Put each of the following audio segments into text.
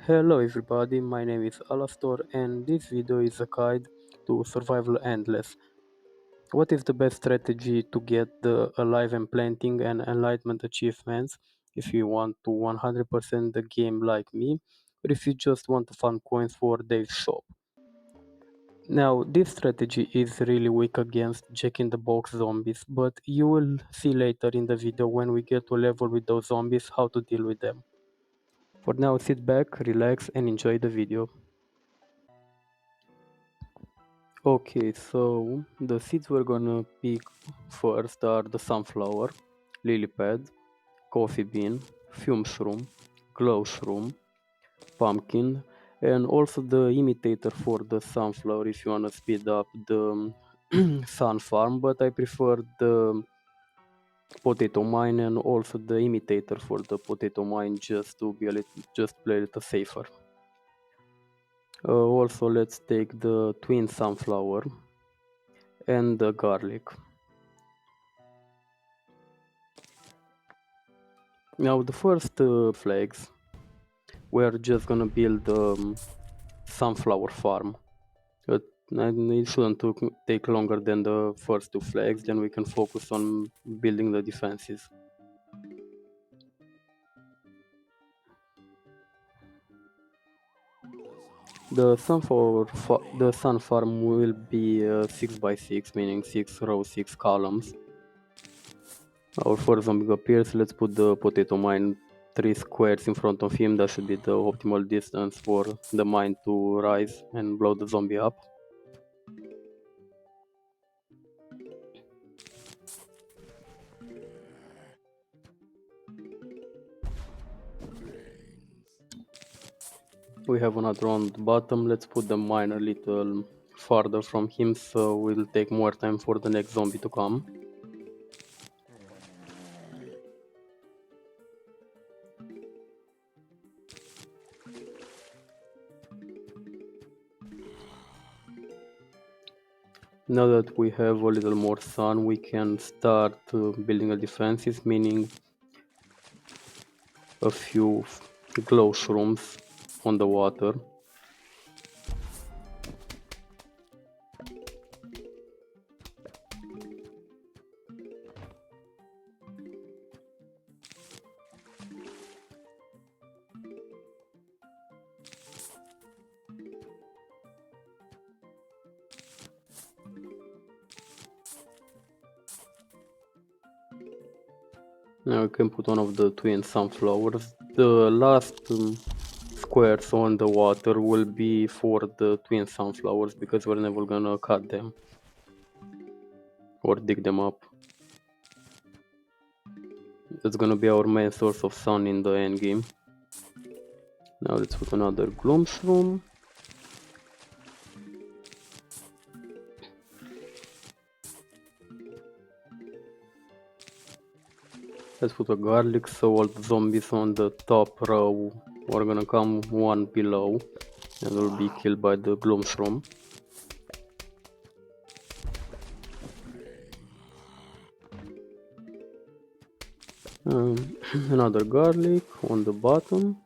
Hello everybody, my name is Alastor and this video is a guide to Survival Endless. What is the best strategy to get the Alive and Planting and Enlightenment achievements if you want to 100% the game like me, or if you just want to farm coins for Dave's shop. Now this strategy is really weak against Jack-in-the-Box zombies, but you will see later in the video when we get to level with those zombies how to deal with them. For now sit back, relax and enjoy the video. Okay, so the seeds we're gonna pick first are the sunflower, lily pad, coffee bean, fume shroom, glow shroom, pumpkin, and also the imitator for the sunflower if you wanna speed up the sun farm, but I prefer the potato mine and also the imitator for the potato mine just to be a little, just play a little safer. Also let's take the twin sunflower and the garlic. Now the first flags, we're just gonna build sunflower farm. Uh, and it shouldn't take longer than the first two flags, then we can focus on building the defenses. The sun farm will be 6 by 6, meaning 6 rows, 6 columns. Our first zombie appears, let's put the potato mine 3 squares in front of him. That should be the optimal distance for the mine to rise and blow the zombie up. We have another on the bottom. Let's put the mine a little farther from him so we'll take more time for the next zombie to come. Now that we have a little more sun, we can start building the defenses, meaning a few glow shrooms on the water. Now we can put one of the twin sunflowers. The last squares on the water will be for the twin sunflowers because we're never gonna cut them or dig them up. That's gonna be our main source of sun in the end game. Now let's put another gloom shroom. Let's put a garlic so all the zombies on the top row are gonna come one below and will be killed by the gloom shroom. Another garlic on the bottom.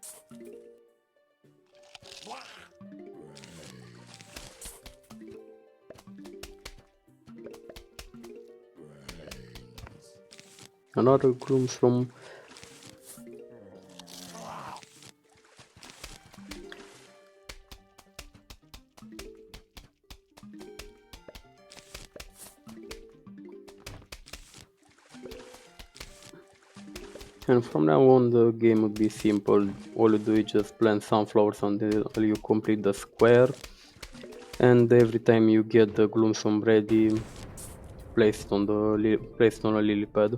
Another gloom shroom. And from now on the game would be simple. All you do is just plant sunflowers until you complete the square, and every time you get the gloom shroom ready, place it on a lily pad.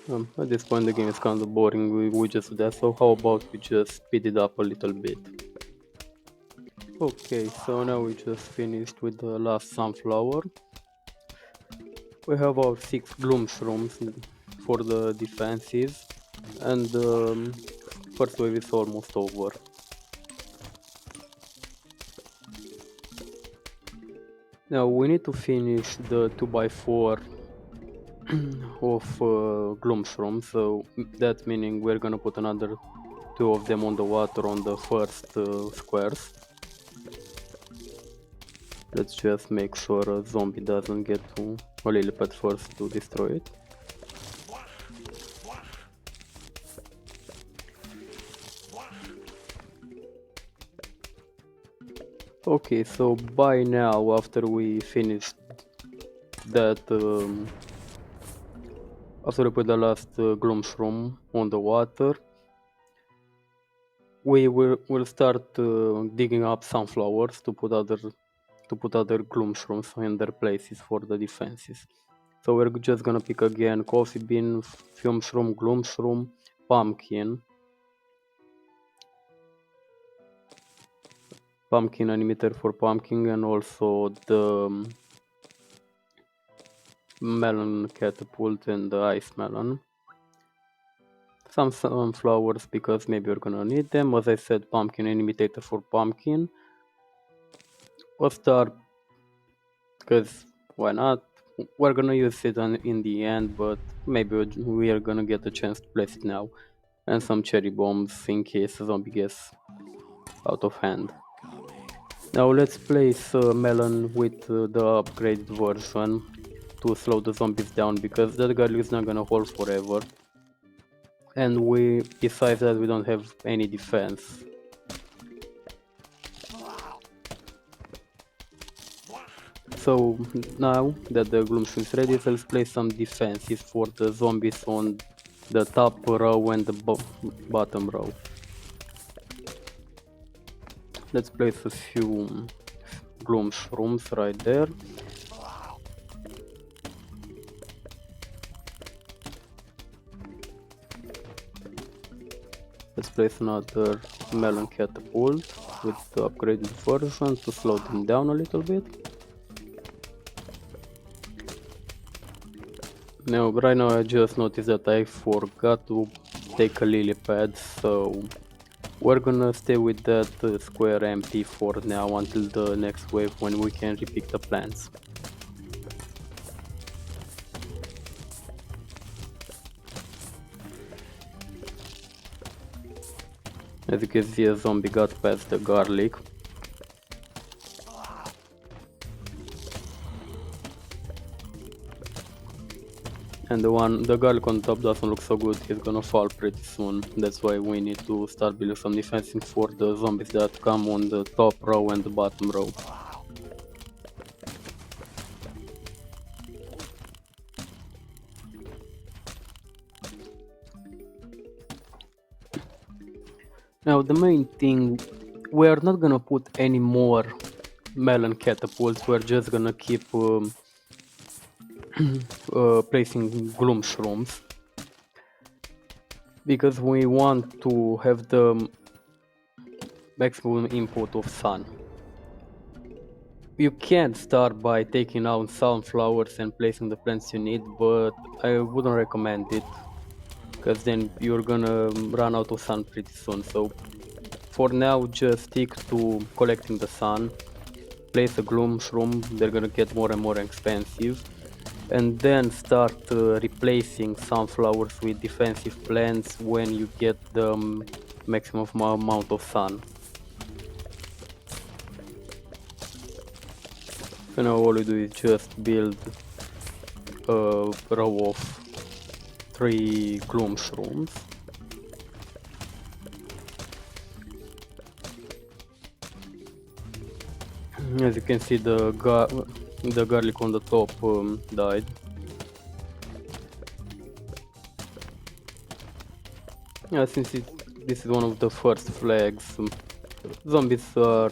At this point the game is kind of boring, we just do that, so how about we just speed it up a little bit. Okay, so now we just finished with the last sunflower. We have our 6 gloom shrooms for the defenses, and first wave is almost over. Now we need to finish the 2x4 of gloom shrooms, so that meaning we're gonna put another 2 of them on the water on the first squares. Let's just make sure a zombie doesn't get to a lily first to destroy it. Okay, so by now, after we finished that, after we put the last gloom shroom on the water, we'll start digging up sunflowers to put other gloom shrooms in their places for the defenses. So we're just gonna pick again coffee bean, fume shroom, gloom shroom, pumpkin emitter for pumpkin, and also the melon catapult and the ice melon. Some sunflowers because maybe we're gonna need them. As I said, pumpkin imitator for pumpkin. A star because why not? We're gonna use it in the end, but maybe we are gonna get a chance to place it now. And some cherry bombs in case a zombie gets out of hand. Now let's place melon with the upgraded version to slow the zombies down, because that garlic is not gonna hold forever. And besides that, we don't have any defense. So now that the gloom shroom is ready, let's place some defenses for the zombies on the top row and the bottom row. Let's place a few gloom shrooms right there. Let's place another melon catapult with the upgraded version to slow them down a little bit. Now, right now I just noticed that I forgot to take a lily pad, so we're gonna stay with that square empty for now until the next wave when we can repick the plants. As you can see, a zombie got past the garlic. And the garlic on top doesn't look so good, he's gonna fall pretty soon. That's why we need to start building some defenses for the zombies that come on the top row and the bottom row. Now the main thing, we are not gonna put any more melon catapults, we're just gonna keep placing gloom shrooms, because we want to have the maximum input of sun. You can start by taking out sunflowers and placing the plants you need, but I wouldn't recommend it, because then you're gonna run out of sun pretty soon. So for now, just stick to collecting the sun, place a gloom shroom, they're gonna get more and more expensive, and then start replacing sunflowers with defensive plants when you get the maximum amount of sun. So now all we do is just build a row of 3 gloom shrooms. As you can see, the garlic on the top died. Yeah, since this is one of the first flags, zombies are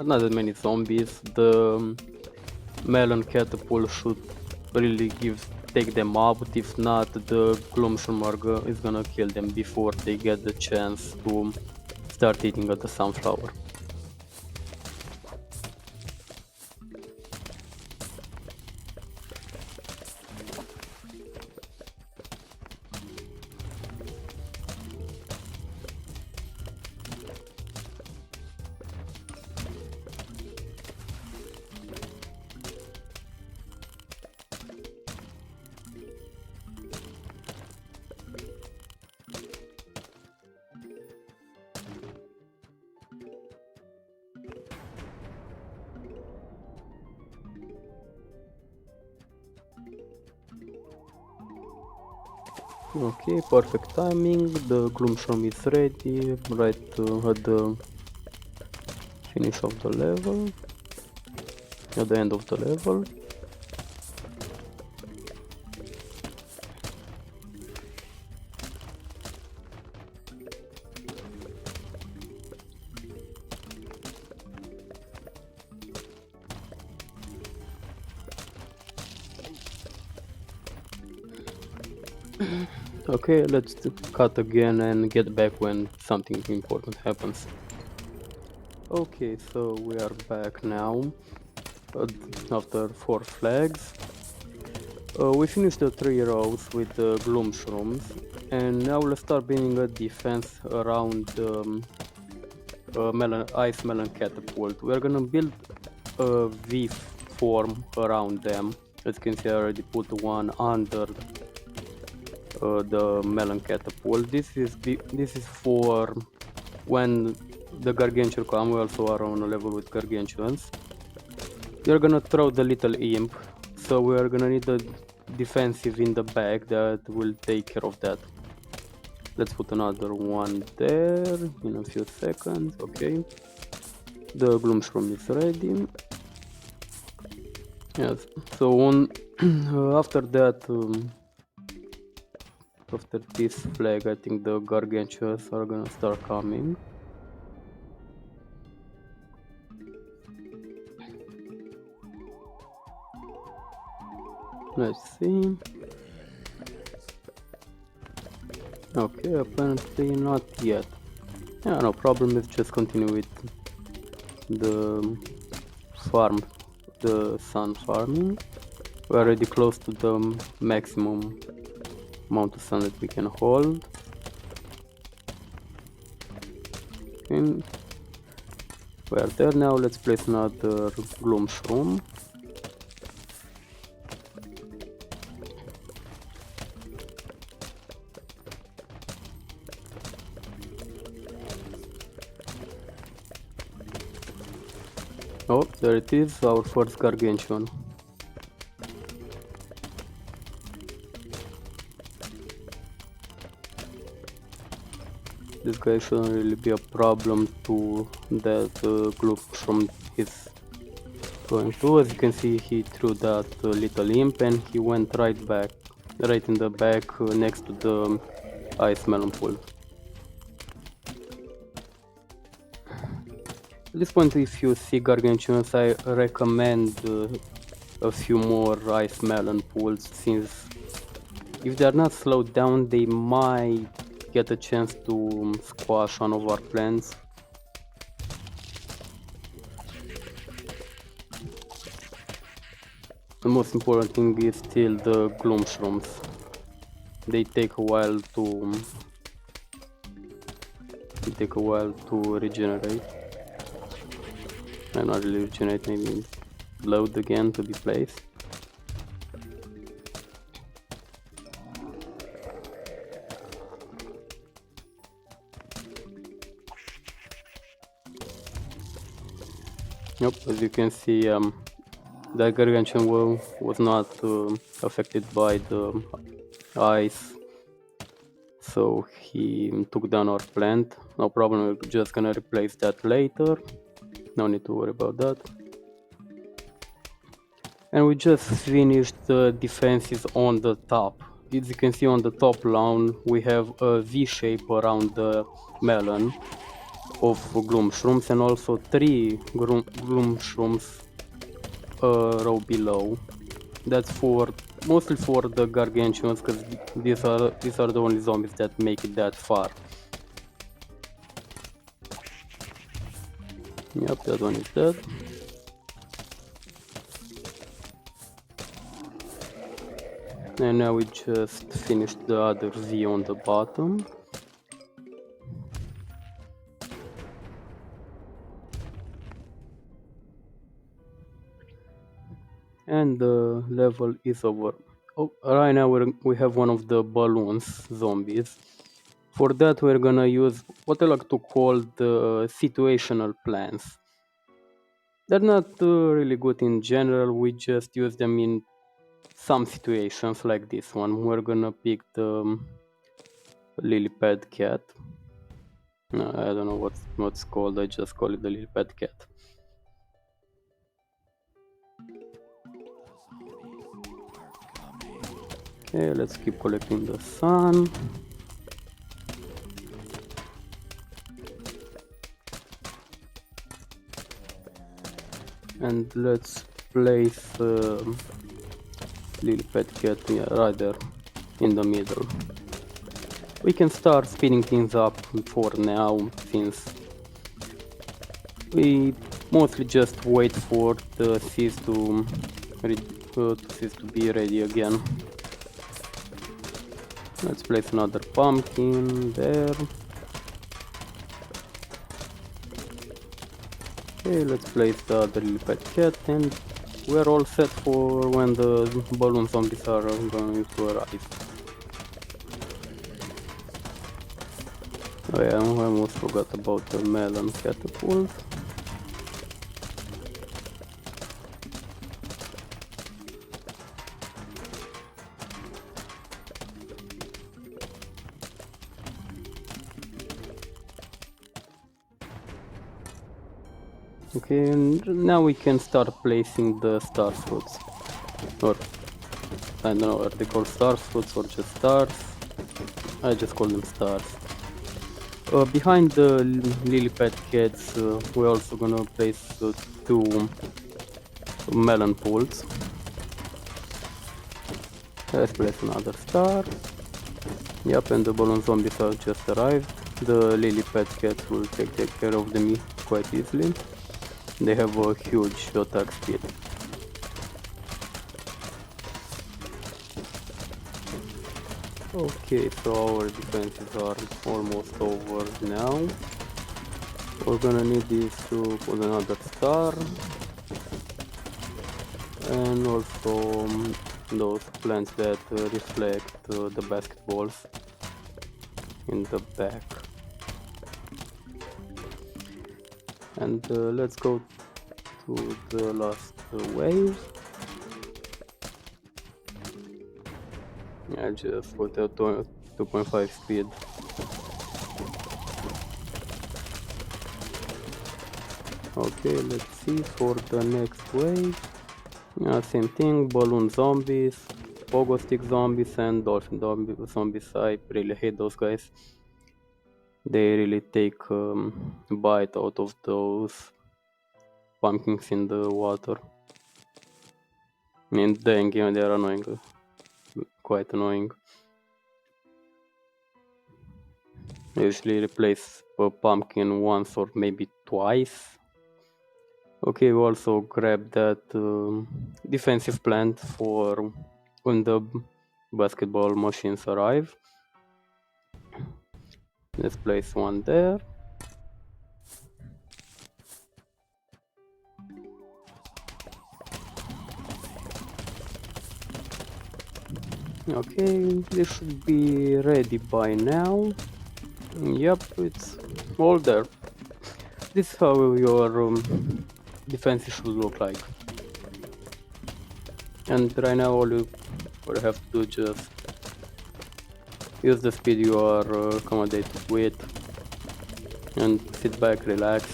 not that many zombies. The melon catapult should really give take them out. If not, the gloomshroom is gonna kill them before they get the chance to start eating at the sunflower. Okay, perfect timing. The gloomshroom is ready right at the finish of the level, at the end of the level. Okay, let's cut again and get back when something important happens. Okay, so we are back now after 4 flags. We finished the 3 rows with the gloom shrooms, and now let's start building a defense around ice melon catapult. We are gonna build a V form around them. As you can see, I already put one under the melon catapult. This is for when the gargantuan come. We also are on a level with gargantuans. We are gonna throw the little imp, so we are gonna need a defensive in the back that will take care of that. Let's put another one there in a few seconds. Okay, the gloomshroom is ready. Yes, so on after that, after this flag, I think the gargantuans are gonna start coming. Let's see. Okay, apparently not yet. Yeah, no problem. Let's just continue with the farm, the sun farming. We're already close to the maximum amount of sun that we can hold. Okay. We're there now. Let's place another gloom shroom. Oh, there it is, our first gargantuan. This guy shouldn't really be a problem to that gloom from his going to. As you can see, he threw that little imp and he went right in the back next to the ice melon pool. At this point, if you see gargantuans, I recommend a few more ice melon pools, since if they are not slowed down, they might get a chance to squash one of our plants. The most important thing is still the gloom shrooms. They take a while to regenerate. Not really regenerate, maybe load again to be placed. Yep, as you can see, the gargantuan was not affected by the ice, so he took down our plant. No problem, we're just gonna replace that later. No need to worry about that. And we just finished the defenses on the top. As you can see on the top lawn, we have a V shape around the melon of gloom shrooms, and also 3 gloom shrooms a row below. That's for mostly for the gargantuans, because these are the only zombies that make it that far. Yep, that one is dead. And now we just finished the other V on the bottom. And the level is over. Oh, right now we have one of the balloons zombies. For that we're gonna use what I like to call the situational plans. They're not really good in general, we just use them in some situations like this one. We're gonna pick the lily pad cat. No, I don't know what's called, I just call it the lily pad cat. Okay, let's keep collecting the sun. And let's place lily pad cat right there in the middle. We can start speeding things up for now, since we mostly just wait for the seeds to be ready again. Let's place another pumpkin there. Okay, let's place the other lily pad cat, and we're all set for when the balloon zombies are going to arrive. Oh yeah, I almost forgot about the melon catapult. Okay, and now we can start placing the star fruits. Or, I don't know, are they called star fruits or just stars? I just call them stars. Behind the lily pad cats, we're also gonna place two melon pools. Let's place another star. Yep, and the balloon zombies have just arrived. The lily pad cats will take care of them quite easily. They have a huge attack speed. Okay, so our defenses are almost over now. We're gonna need this to put another star. And also those plants that reflect the basketballs in the back. And let's go to the last wave. I just put a 2.5 speed. Okay, let's see for the next wave. Same thing, balloon zombies, pogo stick zombies, and dolphin zombies. I really hate those guys. They really take a bite out of those pumpkins in the water. In the end game they are annoying, quite annoying. I usually replace a pumpkin once or maybe twice. Okay, we also grab that defensive plant for when the basketball machines arrive. Let's place one there. Okay, this should be ready by now. Yep, it's all there. This is how your defense should look like. And right now all you have to do just use the speed you are accommodated with and sit back, relax.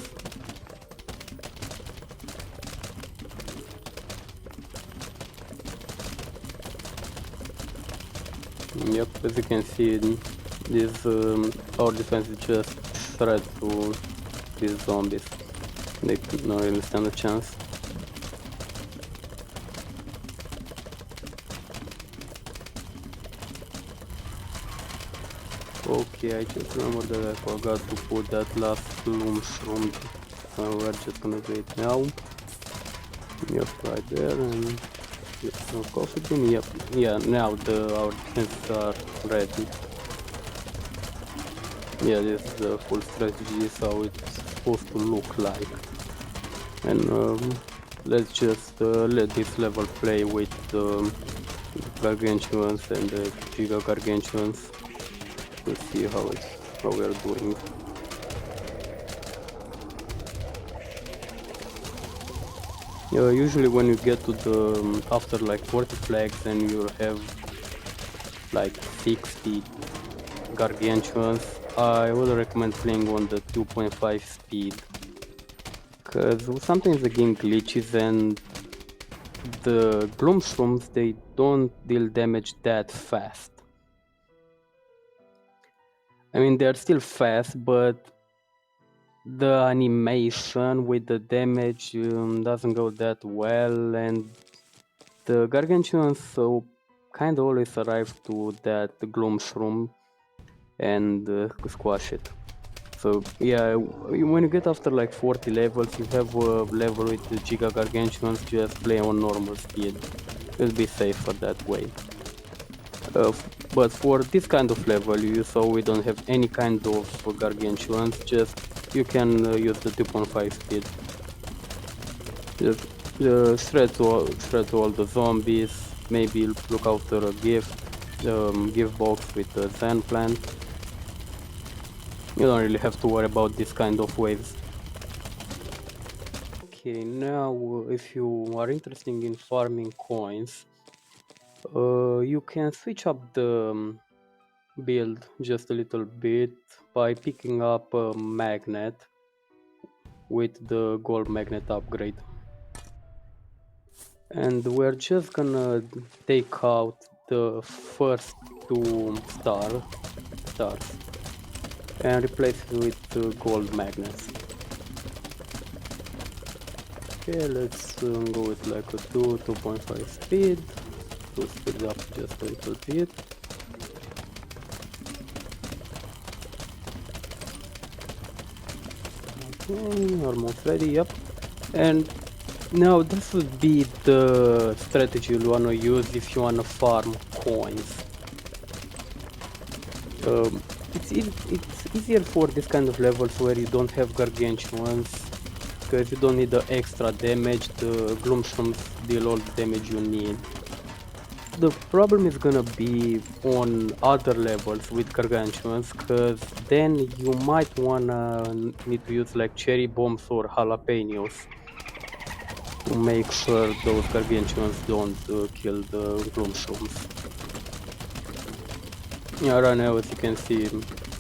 Yep, as you can see, this our defense is just shred through these zombies. They don't really stand a chance. Okay, I just remember that I forgot to put that last bloom shroom. We're just gonna do it now. Yep, right there, and just no coffee bean. Yep, yeah. Now our defenses are ready. Yeah, this is the full strategy. This is how it's supposed to look like. And let's just let this level play with the gargantuans and the giga gargantuans to see how we are doing. Usually when you get to the after like 40 flags and you have like 60 gargantuans, I would recommend playing on the 2.5 speed, because sometimes the game glitches and the gloom shrooms, they don't deal damage that fast. I mean, they're still fast, but the animation with the damage doesn't go that well, and the gargantuans so kind of always arrive to that gloom shroom and squash it. So yeah, when you get after like 40 levels, you have a level with the giga gargantuans, just play on normal speed. It'll be safer that way. But for this kind of level, you saw we don't have any kind of gargantuans, just you can use the 2.5 speed. Just shred to all the zombies, maybe look after a gift box with a zen plant. You don't really have to worry about this kind of waves. Okay, now if you are interested in farming coins, you can switch up the build just a little bit by picking up a magnet with the gold magnet upgrade. And we're just gonna take out the first two stars and replace it with gold magnets. Okay, let's go with like a 2.5 speed to speed up just a little bit. Okay, almost ready, yep. And now this would be the strategy you wanna use if you wanna farm coins. It's easier for this kind of levels where you don't have gargantuans, because you don't need the extra damage. The gloomstorms deal all the damage you need. The problem is gonna be on other levels with gargantuans, because then you might wanna need to use like cherry bombs or jalapenos to make sure those gargantuans don't kill the gloomstorms. Yeah, right now as you can see,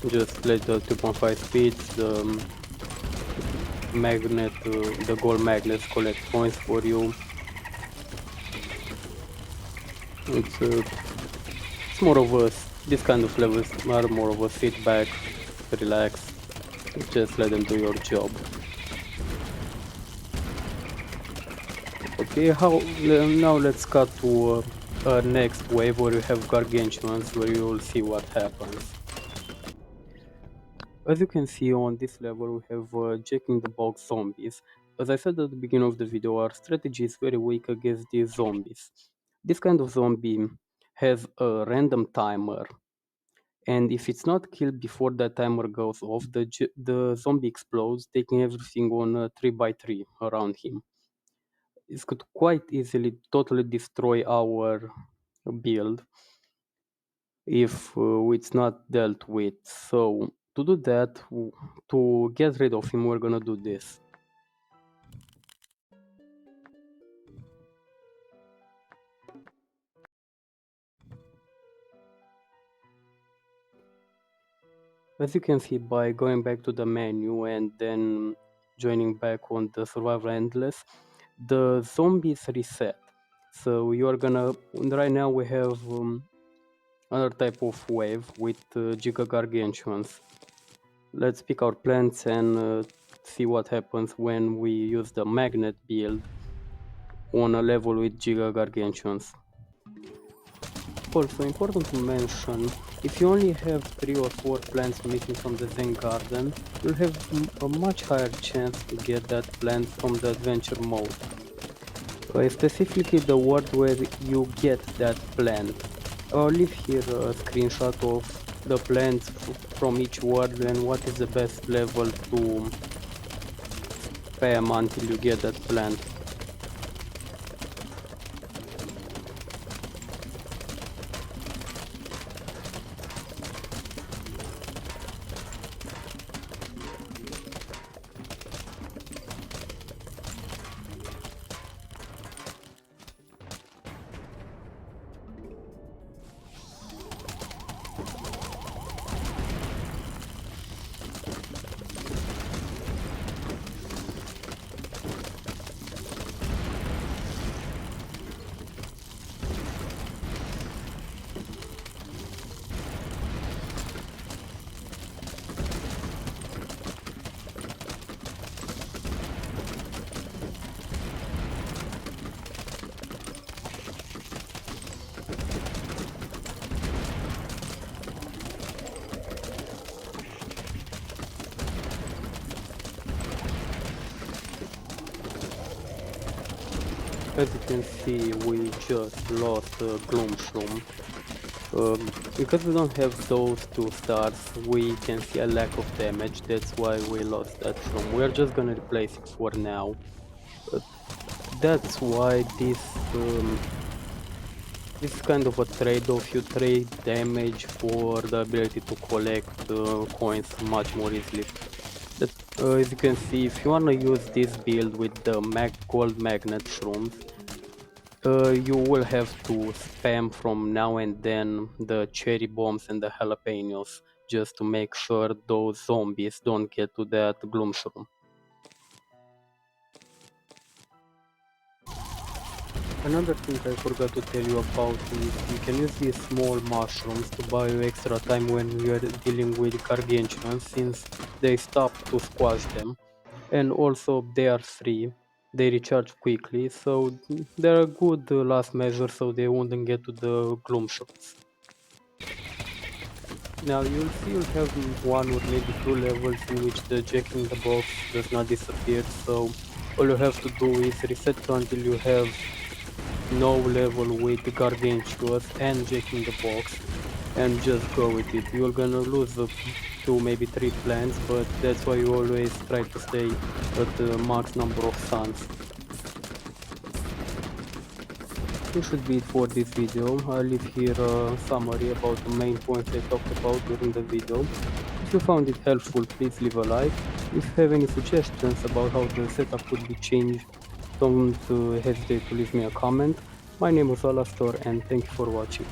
just let the 2.5 speeds, the gold magnets collect points for you. It's more of a, this kind of levels are more of a sit back, relax, just let them do your job. Okay, now let's cut to next wave where you have gargantuans, where you will see what happens. As you can see on this level, we have Jack in the Box zombies. As I said at the beginning of the video, our strategy is very weak against these zombies. This kind of zombie has a random timer, and if it's not killed before that timer goes off, the zombie explodes, taking everything on 3x3 around him. This could quite easily totally destroy our build if it's not dealt with. So to do that, to get rid of him, we're gonna do this. As you can see, by going back to the menu and then joining back on the survival endless, the zombies reset. So you're gonna, right now we have another type of wave with giga gargantuans. Let's pick our plants and see what happens when we use the magnet build on a level with giga gargantuans. Also important to mention, if you only have 3 or 4 plants missing from the Zen garden, you'll have a much higher chance to get that plant from the adventure mode. Specifically the word where you get that plant. I'll leave here a screenshot of the plants from each word and what is the best level to spam until you get that plant. As you can see, we just lost Gloom Shroom. Because we don't have those 2 stars, we can see a lack of damage, that's why we lost that shroom. We are just gonna replace it for now. That's why this is kind of a trade-off. You trade damage for the ability to collect coins much more easily. That, as you can see, if you wanna use this build with the gold magnet shrooms, you will have to spam from now and then the cherry bombs and the jalapenos just to make sure those zombies don't get to that gloom shroom. Another thing I forgot to tell you about is you can use these small mushrooms to buy you extra time when you are dealing with gargantuans, since they stop to squash them, and also they are free. They recharge quickly, so they're a good last measure so they wouldn't get to the gloom shots. Now you'll see you'll have 1 or maybe 2 levels in which the jack in the box does not disappear, so all you have to do is reset until you have no level with gargantuous and jack in the box and just go with it. You're gonna lose 2 maybe 3 plants, but that's why you always try to stay at the max number of suns. This should be it for this video. I'll leave here a summary about the main points I talked about during the video. If you found it helpful, please leave a like. If you have any suggestions about how the setup could be changed, don't hesitate to leave me a comment. My name is Alastor and thank you for watching.